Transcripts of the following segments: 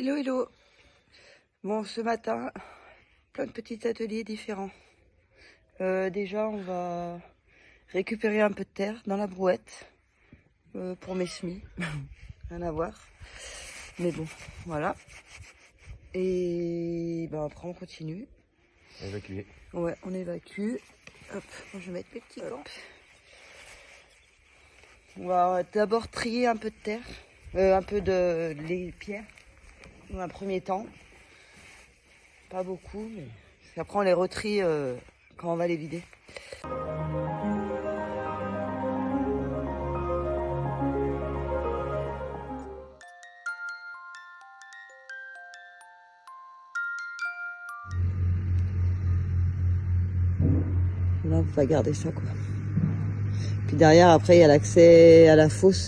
Hello, hello. Bon, ce matin, plein de petits ateliers différents. Déjà, on va récupérer un peu de terre dans la brouette pour mes semis. Rien à voir. Mais bon, voilà. Et ben, après, on continue. Évacuer. Ouais, on évacue. Hop, moi, je vais mettre mes petits gants. On va d'abord trier un peu de terre, un peu de les pierres, dans un premier temps. Pas beaucoup, mais après on les retrie quand on va les vider. Là, on va garder ça, quoi. Puis derrière, après, il y a l'accès à la fosse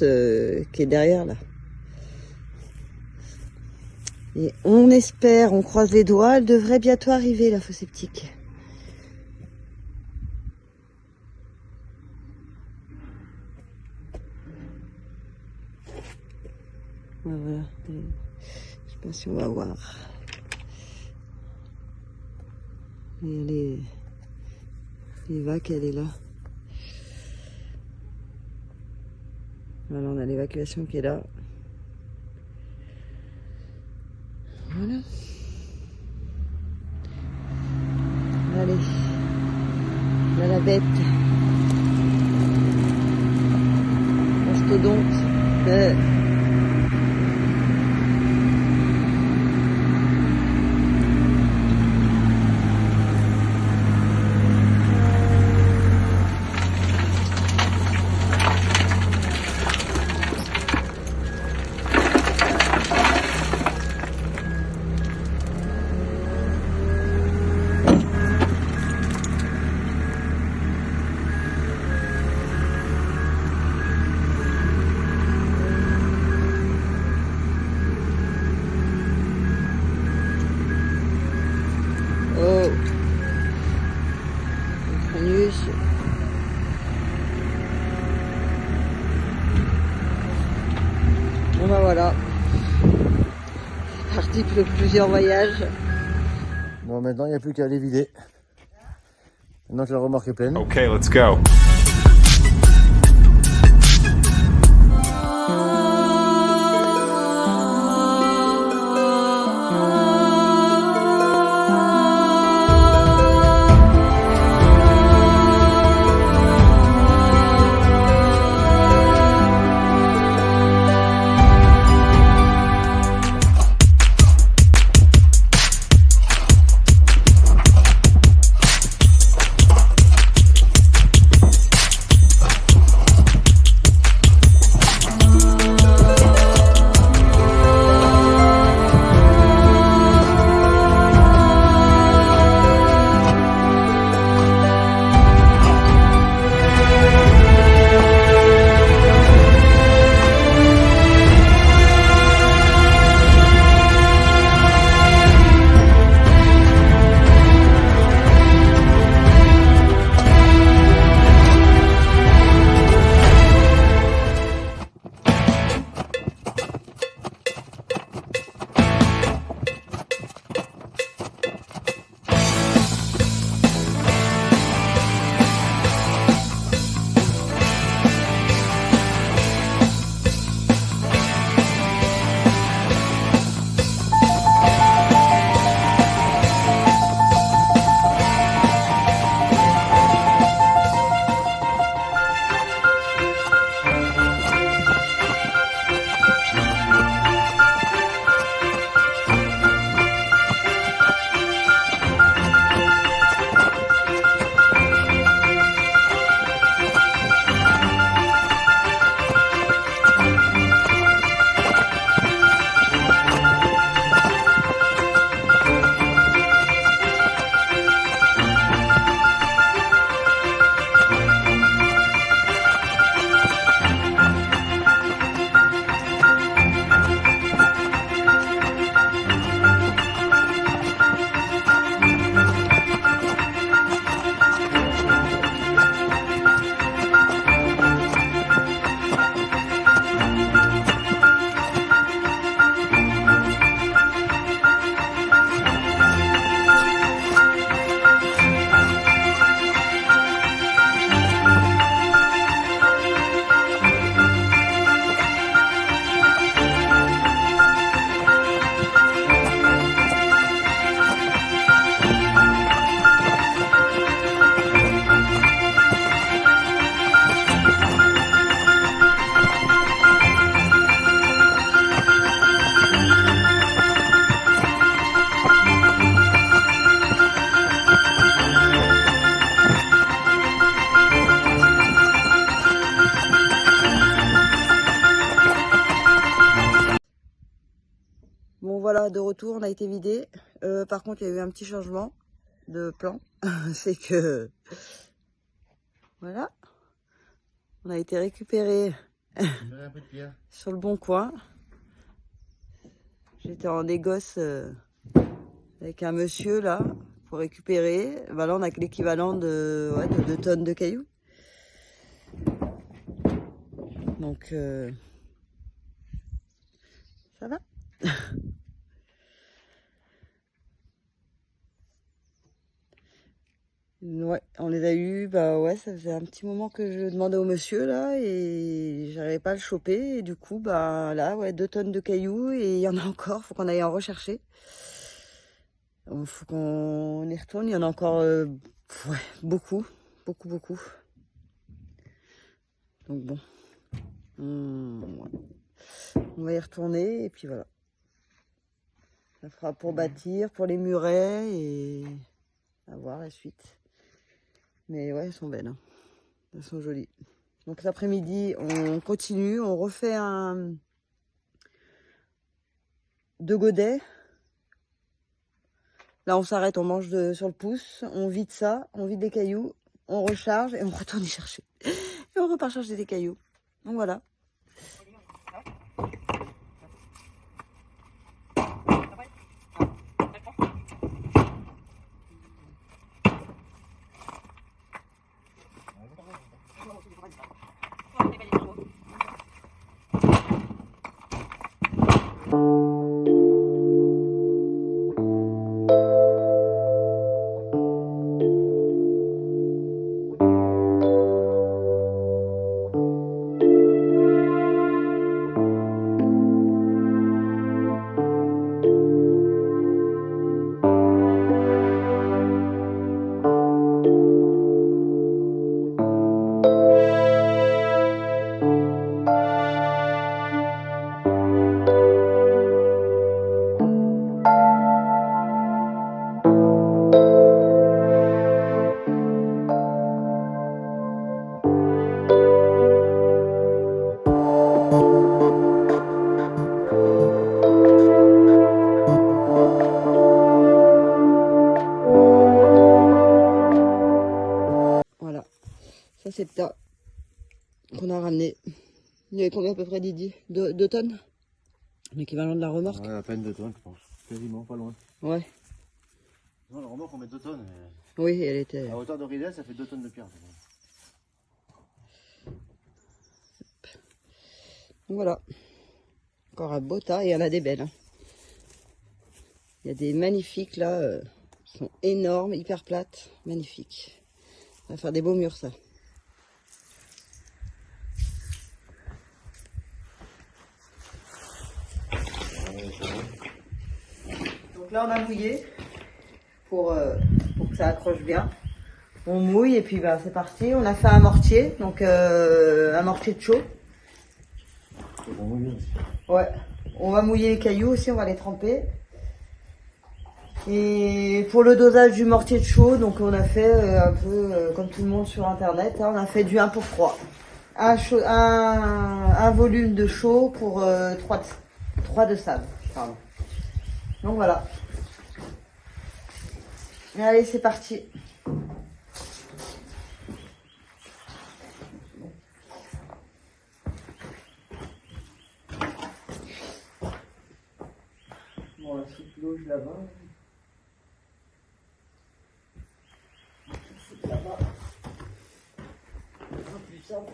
qui est derrière, là. Et on espère, on croise les doigts, elle devrait bientôt arriver, la fosse septique. Ouais, voilà. Je sais pas si on va voir. Et l'évac, elle est là. Voilà, on a l'évacuation qui est là. Voilà. Allez. Là, la bête. Mastodonte. Oh, Anus. Bon bah voilà, parti pour plusieurs voyages. Bon, maintenant il n'y a plus qu'à les vider. Maintenant que la remorque est pleine. Okay, let's go. Bon voilà, de retour, on a été vidé. Par contre, il y a eu un petit changement de plan. C'est que, voilà, on a été récupéré sur le bon coin. J'étais en négoce avec un monsieur là pour récupérer. Bah là, on a l'équivalent de 2 tonnes de cailloux. Donc, ça va. Ouais, on les a eu, bah ouais, ça faisait un petit moment que je demandais au monsieur là et j'arrivais pas à le choper et du coup bah là ouais 2 tonnes de cailloux et il y en a encore, faut qu'on aille en rechercher. Faut qu'on y retourne, il y en a encore ouais, beaucoup. Donc bon, on va y retourner et puis voilà. Ça fera pour bâtir, pour les murets et à voir la suite. Mais ouais, elles sont belles, hein. Elles sont jolies. Donc cet après-midi, on continue, on refait un 2 godets. Là, on s'arrête, on mange sur le pouce, on vide ça, on vide les cailloux, on recharge et on retourne y chercher. Et on repart chercher des cailloux. Donc voilà. Voilà. Ça, c'est le tas qu'on a ramené. Il y avait combien à peu près, Didier 2 tonnes? L'équivalent de la remorque? Ouais, à peine 2 tonnes, je pense. Quasiment, pas loin. Ouais. Non, la remorque, on met 2 tonnes. Oui, elle était... À hauteur de Ridel, ça fait 2 tonnes de pierre. Donc voilà. Encore un beau tas et il y en a des belles, hein. Il y a des magnifiques là, qui sont énormes, hyper plates, magnifiques. Ça va faire des beaux murs ça. Donc là on a mouillé pour que ça accroche bien. On mouille et puis bah, c'est parti. On a fait un mortier, donc un mortier de chaux. Ouais. On va mouiller les cailloux aussi, on va les tremper. Et pour le dosage du mortier de chaux, donc on a fait un peu comme tout le monde sur internet, hein, on a fait du 1 pour 3. Un volume de chaux pour 3 de sable. Pardon. Donc voilà. Allez, c'est parti. Bon, la soupe l'eau, je la bats. Là-bas. Plus simple.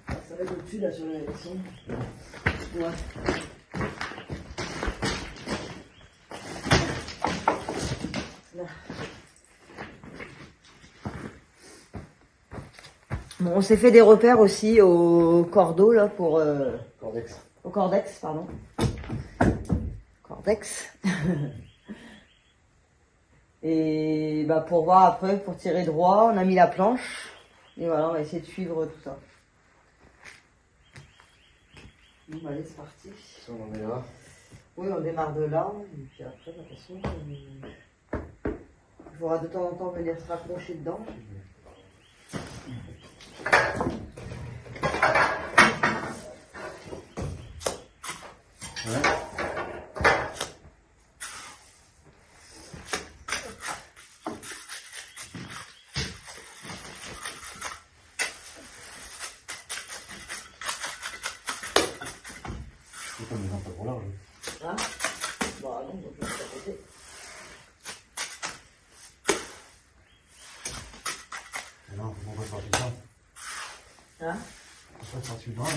Ça va être au-dessus là sur l'élection. Ouais. Là. Bon, on s'est fait des repères aussi au cordeau là pour Cordex. Au cordex, pardon. Cordex. Et bah pour voir après, pour tirer droit, on a mis la planche. Et voilà, on va essayer de suivre tout ça. Bon, bah, allez, c'est parti. On en est là. Oui, on démarre de là. Et puis après, de toute façon, il faudra de temps en temps venir se rapprocher dedans. C'est comme les un peu trop large. Hein? Bon, non, donc je vais pas côté. Non, on va sortir ça. Hein? On va sortir dedans.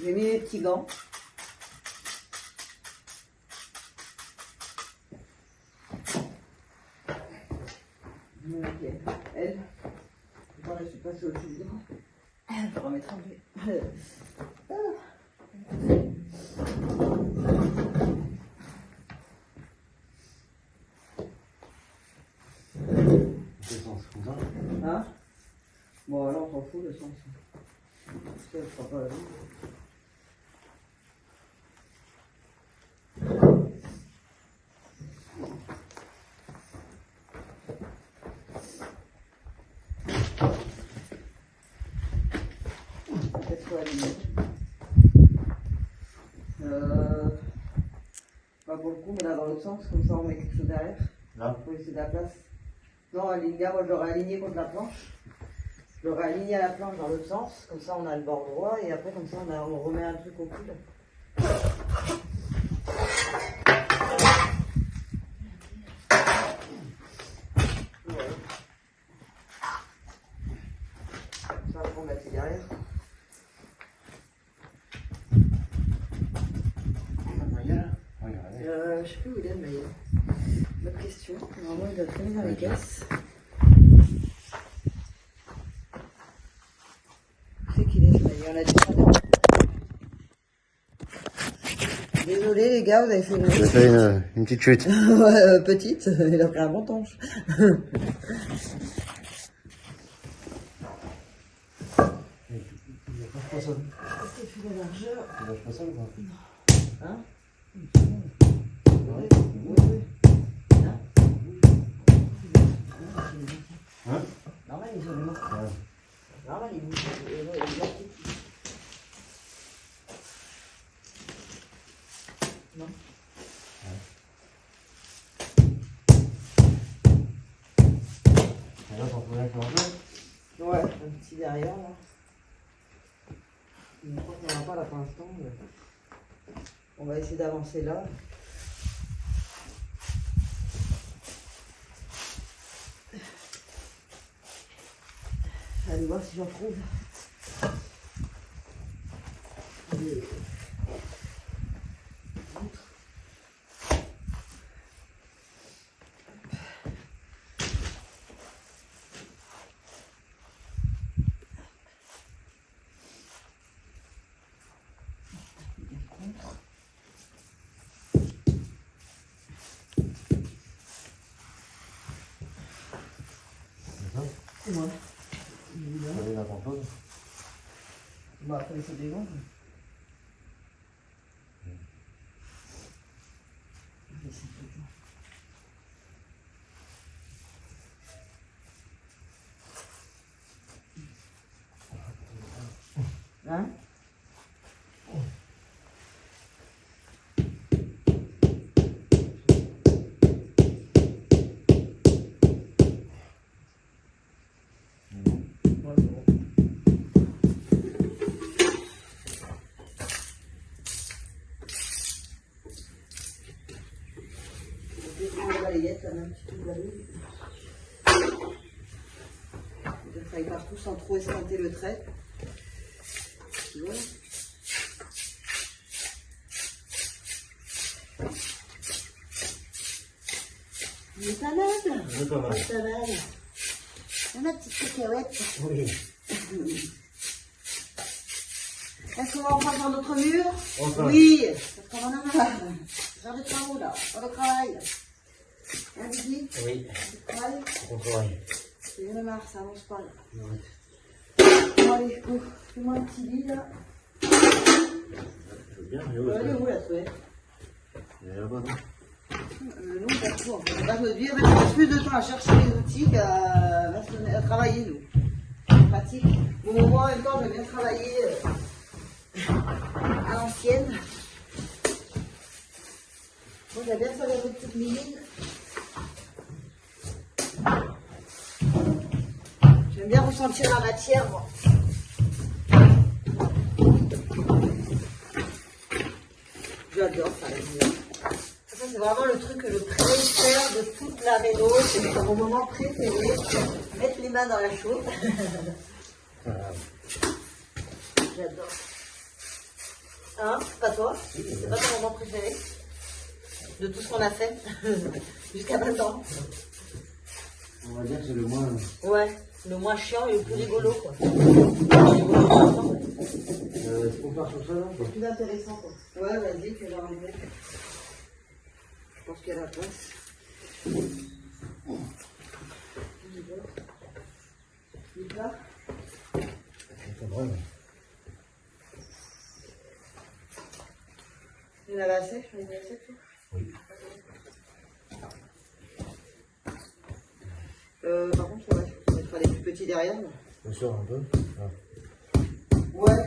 J'ai mis mes petits gants. Ok, elle. Voilà, je suis passée au-dessus du gant. Je vais remettre un peu. Quel sens, comme ça? Hein? Bon, alors on s'en fout le sens. Ça, je crois pas la vie. Qu'est-ce qu'on va aligner? Pas pour le coup, mais là dans l'autre sens, comme ça on met quelque chose derrière. Là? Pour laisser de la place. Non, là, moi je l'aurais aligné contre la planche. Je l'aurais aligné à la planche dans l'autre sens, comme ça on a le bord droit et après comme ça on remet un truc au cul. Ouais. Ça on va mettre derrière. Je sais plus où il est le maillot. Bonne question. Normalement il doit traîner dans les caisses. On a désolé les gars, vous avez fait une... J'ai fait une petite chute. Ouais, petite, il a pris un bon tanche. Il lâche pas ça. Est-ce qu'il fait la largeur? Il lâche pas ça ou pas? Hein? Oui. Oui. Hein? Hein? Normal, il est joliment. Ouais. Normal, il est non. Et là, t'en fais un peu? Ouais, un petit derrière là. Je crois qu'on n'en a pas là pour l'instant. Mais... on va essayer d'avancer là. Allez voir si j'en trouve. C'est moi. Vous avez la pantone? Bon, après, c'est des gants. Hein? Balayette, là, un petit peu de balaye. Je travaille partout sans trop esquinter le trait. Voilà. Il est pas mal. Il est pas mal. Il est pas mal. Ah, ma petite cacahuète. Oui. Est-ce qu'on va en faire notre mur? Enfin. Oui, parce qu'on en a marre. Faire des travaux là, faire le travail. Hein, Didi? Oui, Le travail? on travaille. J'en ai marre, ça avance pas là. Ouais. Bon, allez, go. Fais-moi un petit lit là. Je veux bien, mais où Elle est où la toilette? Elle est là-bas, non? Nous, on fait tout. On passe notre vie, on passe plus de temps à chercher les outils qu'à travailler, nous. C'est pratique. Bon, moi, en même temps, je viens travailler à l'ancienne. Moi, j'aime bien faire des petites mines. J'aime bien ressentir la matière, moi. J'adore ça, la mine. Ça, c'est vraiment le truc que je préfère de toute la réno. C'est mon moment préféré. Mettre les mains dans la chaude. J'adore. Hein? Pas toi? C'est pas ton moment préféré? De tout ce qu'on a fait jusqu'à maintenant? On va dire que c'est le moins... Ouais, le moins chiant et le plus rigolo, quoi. On part sur ça, là, quoi. Plus intéressant, quoi. Ouais, vas-y, que j'ai enlevé. Je pense qu'il y a la place. Là. C'est vrai, mais... Il y en avait assez? J'en ai mis assez, toi? Oui. Par contre, ouais, on mettra les plus petits derrière. Là. On sort un peu. Ah. Ouais.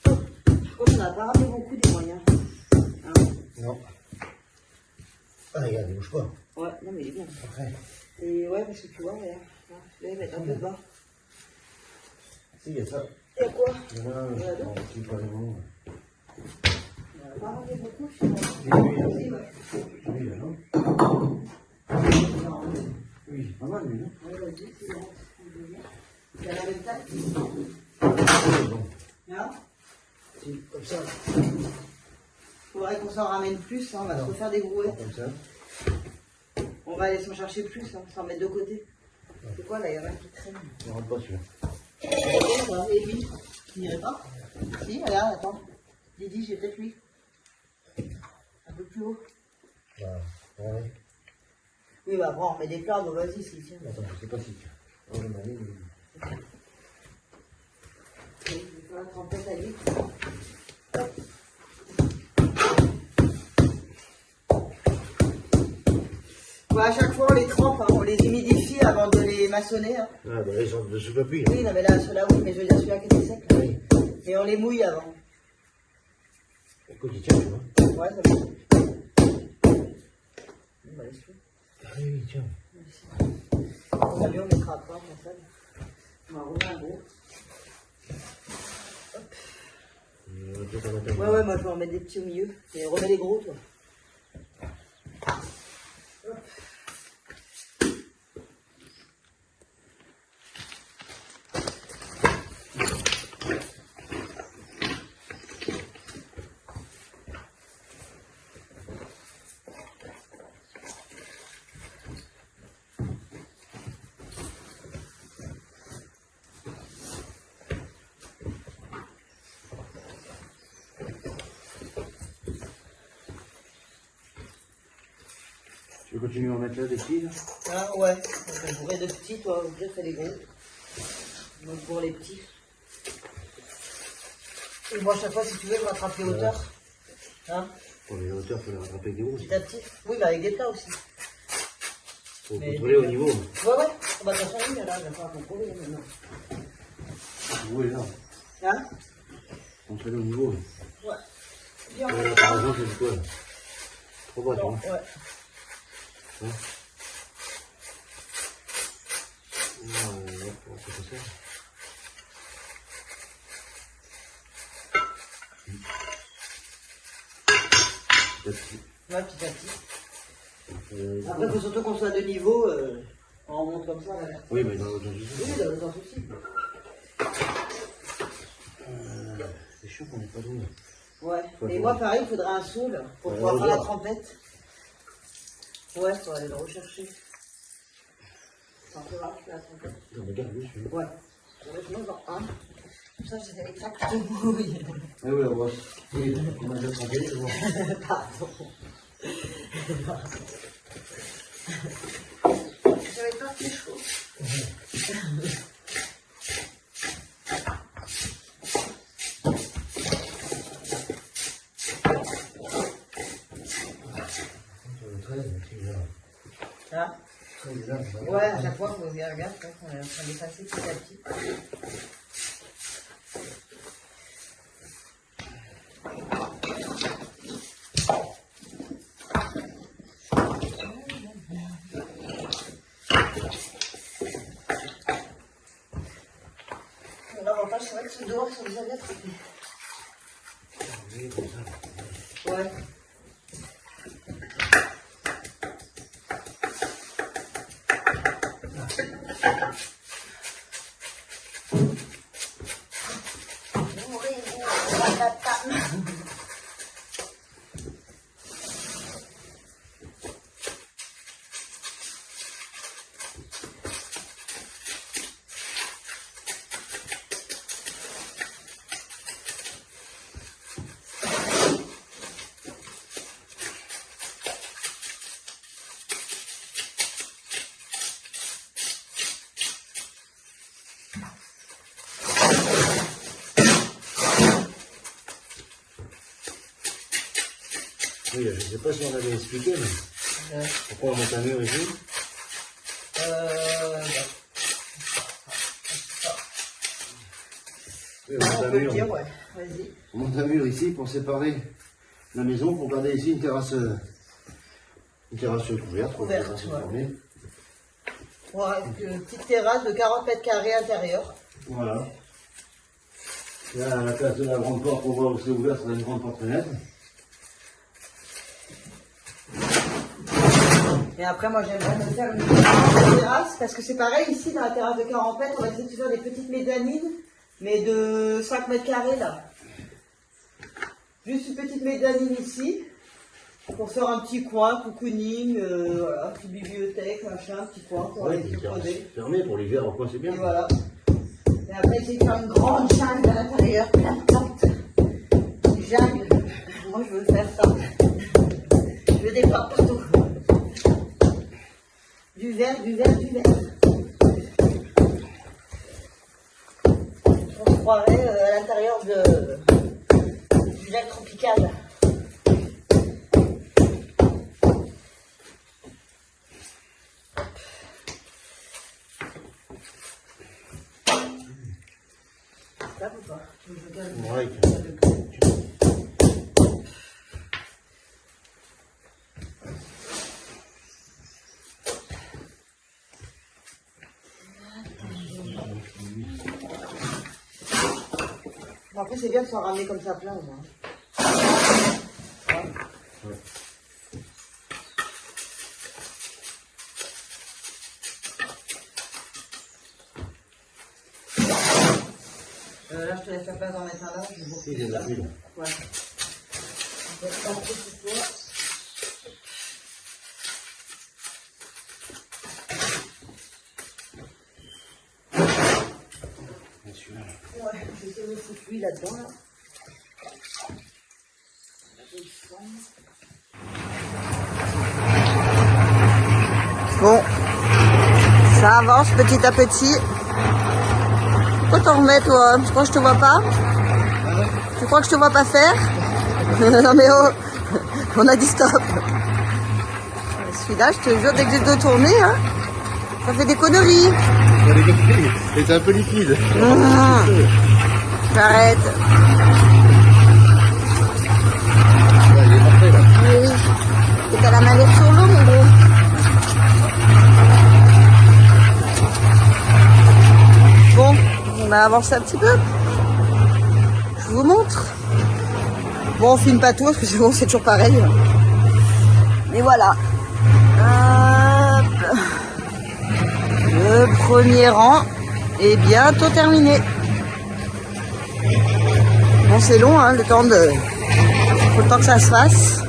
Par contre, on n'a pas ramené beaucoup des moyens. Hein? Non. Ah, regarde, il bouge pas. Ouais, non, mais il est bien. Après. Et ouais, parce que tu vois, regarde. Je vais mettre un peu bas. Si, il y a ça. Il y a quoi? Il y en a un, qui est pas les bons. On n'a pas ramené beaucoup, finalement. Oui, Ouais. oui, non? Oui, pas mal, lui, non? Ouais, vas-y, c'est bon. Il y a la même taille. Bon. Hein? Si, comme ça. Faudrait qu'on s'en ramène plus, hein. On va se refaire des brouettes. Comme ça. On va aller s'en chercher plus, hein. S'en mettre de côté. C'est quoi là? Il y en a un qui traîne. Ne rentre pas celui-là. Et lui, il n'irait pas? Si, regarde, attends. Didi, j'ai peut-être lui. Un peu plus haut. Bah, ouais. Oui, bah bon, on met des plats, donc vas-y, c'est tient. Attends, je sais pas si. Oh, le mari, Oui, je vais faire la trempette à lui. Ouais, à chaque fois, on les trempe, hein. On les humidifie avant de les maçonner. Hein. Ah, bah là, ils sont dessus papy. Oui, non, mais là, ceux-là, oui, mais je veux dire celui-là qui était sec. Là. Oui. Et on les mouille avant. Écoute, il tient, tu vois. Ouais, ça va. Bah, laisse-le. Ah oui, tiens. On lui, on mettra pas, comme ça. On va rouler un gros. Ouais, ouais, moi je vais en mettre des petits au milieu. Et remets les gros, toi. Hop. Tu veux continuer à en mettre là des petits, là? Ah ouais, on pourrait de petits, toi, je fais les gros. Donc pour les petits. Et moi, à chaque fois, si tu veux, je rattrape les hauteurs. Hein? Pour les hauteurs, il faut les rattraper avec des roues. Petit à petit. Oui, mais avec des plats aussi. Faut contrôler au niveau. Ouais, ouais. Bah, de toute façon, oui, là, je vais pas contrôler maintenant. Où est là? Hein? Contrôler au niveau. Ouais. Bien. Par exemple, c'est quoi, là? Trop bas, tu Non, vois. ouais. Hein? Ouais, on fait ça. Petit à petit. Ouais, petit à petit. Après, il faut surtout qu'on soit de niveau. On remonte comme ça, là. Oui, mais dans l'autre sens aussi. Oui, dans le sens aussi. C'est chiant qu'on n'est pas loin. Ouais. Et moi, pareil, il faudrait un saule pour pouvoir faire la trempette. Ouais, faut aller le rechercher. C'est un peu rare, tu l'as trompé. Non, mais garde, oui, je suis. Ouais. Je me vends un. Comme ça, j'ai des tracts de bouille. Ah oui, on va. Oui, on a déjà trompé, c'est bon. Pardon. J'avais pas fait chaud. Hein? Ouais, à chaque fois, il faut bien regarder, on est en train d'effacer petit à petit. L'avantage, c'est vrai que ceux dehors sont déjà bien trempés. Ouais. Oui, je ne sais pas si on avait expliqué, mais pourquoi on monte un mur ici? Oui, on peut le dire, ouais. Vas-y. On monte un mur ici pour séparer la maison, pour garder ici une terrasse couverte. Couverte, ouais. Voilà, une petite terrasse de 40 mètres carrés intérieur. Voilà. Là, à la place de la grande porte, pour voir où c'est ouvert, ça a une grande porte fenêtre. Et après, moi, j'aimerais me faire une petite terrasse, parce que c'est pareil, ici, dans la terrasse de 40 mètres, on va essayer de faire des petites mezzanines, mais de 5 mètres carrés, là. Juste une petite mezzanine ici, pour faire un petit coin, cocooning, voilà, petite bibliothèque, machin, un petit coin pour aller se poser. Fermé pour l'hiver, en coin, c'est bien. Et voilà. Et après, essayer de faire une grande jungle à l'intérieur, plein de plantes. Une jungle. Moi, je veux faire ça. Je veux des plantes partout. Du vert, du vert, du vert. On se croirait à l'intérieur du lac tropical. Ça ou pas? Ouais. Bon, après, c'est bien de s'en ramener comme ça plein au moins. Ouais. Là, je te laisse la place d'en mettre un là. Il est de la ville. Ouais. On va faire un petit peu. Ouais, je vais essayer de foutre lui là-dedans. Là. Bon, ça avance petit à petit. Pourquoi t'en remets toi? Tu crois que je te vois pas? Tu crois que je te vois pas faire? Non mais oh, on a dit stop. Celui-là, je te jure, dès que j'ai le dos tourné, hein, ça fait des conneries. C'est un peu liquide. J'arrête. Ouais, il est parfait là. Oui. Et t'as la manette sur l'eau, mon gros. Bon, on va avancer un petit peu. Je vous montre. Bon, on filme pas tout parce que c'est bon, c'est toujours pareil. Mais voilà. Hop. Le premier rang est bientôt terminé. Bon, c'est long, hein, le temps faut le temps que ça se fasse.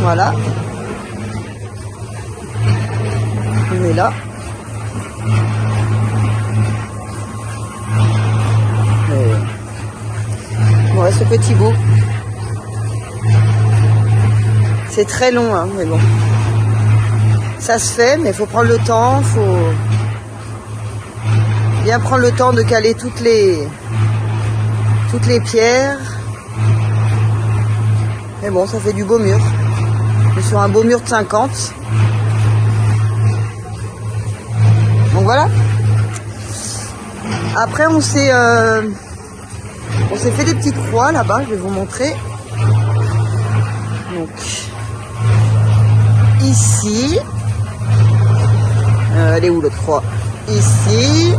Voilà. On est là. Ouais, ce petit bout. C'est très long, hein, mais bon. Ça se fait, mais il faut prendre le temps, faut bien prendre le temps de caler toutes les pierres. Mais bon, ça fait du beau mur. On est sur un beau mur de 50. Donc voilà. Après, on s'est fait des petites croix là-bas, je vais vous montrer. Donc, ici. Elle est où l'autre croix? Ici.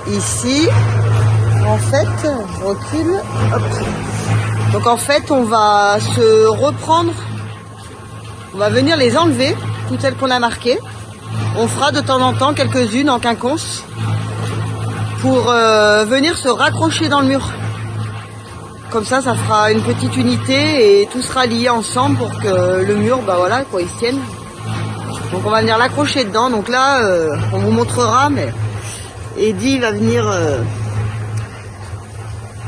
Ici. En fait, je recule. Hop. Donc en fait, on va se reprendre. On va venir les enlever, toutes celles qu'on a marquées. On fera de temps en temps quelques-unes en quinconce pour venir se raccrocher dans le mur. Comme ça, ça fera une petite unité et tout sera lié ensemble pour que le mur, bah voilà, quoi, il se tienne. Donc on va venir l'accrocher dedans. Donc là, on vous montrera, mais Eddie va venir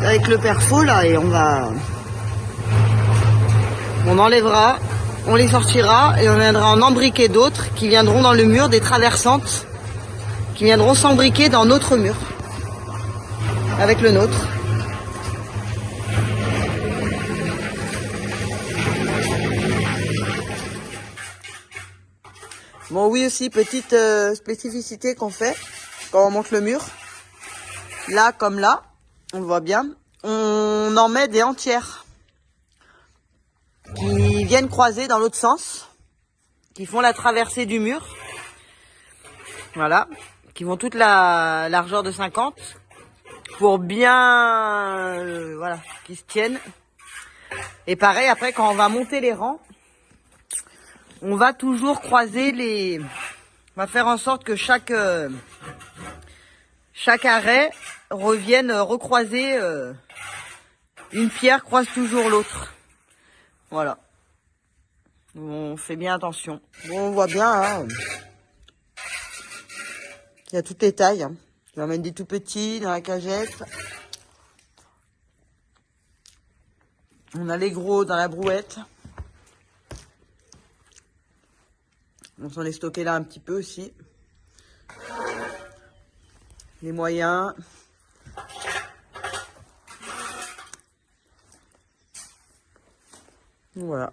avec le perfo là et on enlèvera, on les sortira et on viendra en embriquer d'autres qui viendront dans le mur, des traversantes qui viendront s'embriquer dans notre mur avec le nôtre. Bon oui aussi, petite spécificité qu'on fait quand on monte le mur. Là comme là, on le voit bien, on en met des entières qui viennent croiser dans l'autre sens, qui font la traversée du mur. Voilà, qui vont toute la largeur de 50 pour bien voilà, qu'ils se tiennent. Et pareil, après quand on va monter les rangs, on va toujours croiser les... On va faire en sorte que chaque arrêt revienne recroiser une pierre croise toujours l'autre. Voilà. On fait bien attention. Bon, on voit bien, hein. Il y a toutes les tailles. Hein. Je vais en mettre des tout petits dans la cagette. On a les gros dans la brouette. On s'en est stocké là un petit peu aussi. Les moyens. Voilà.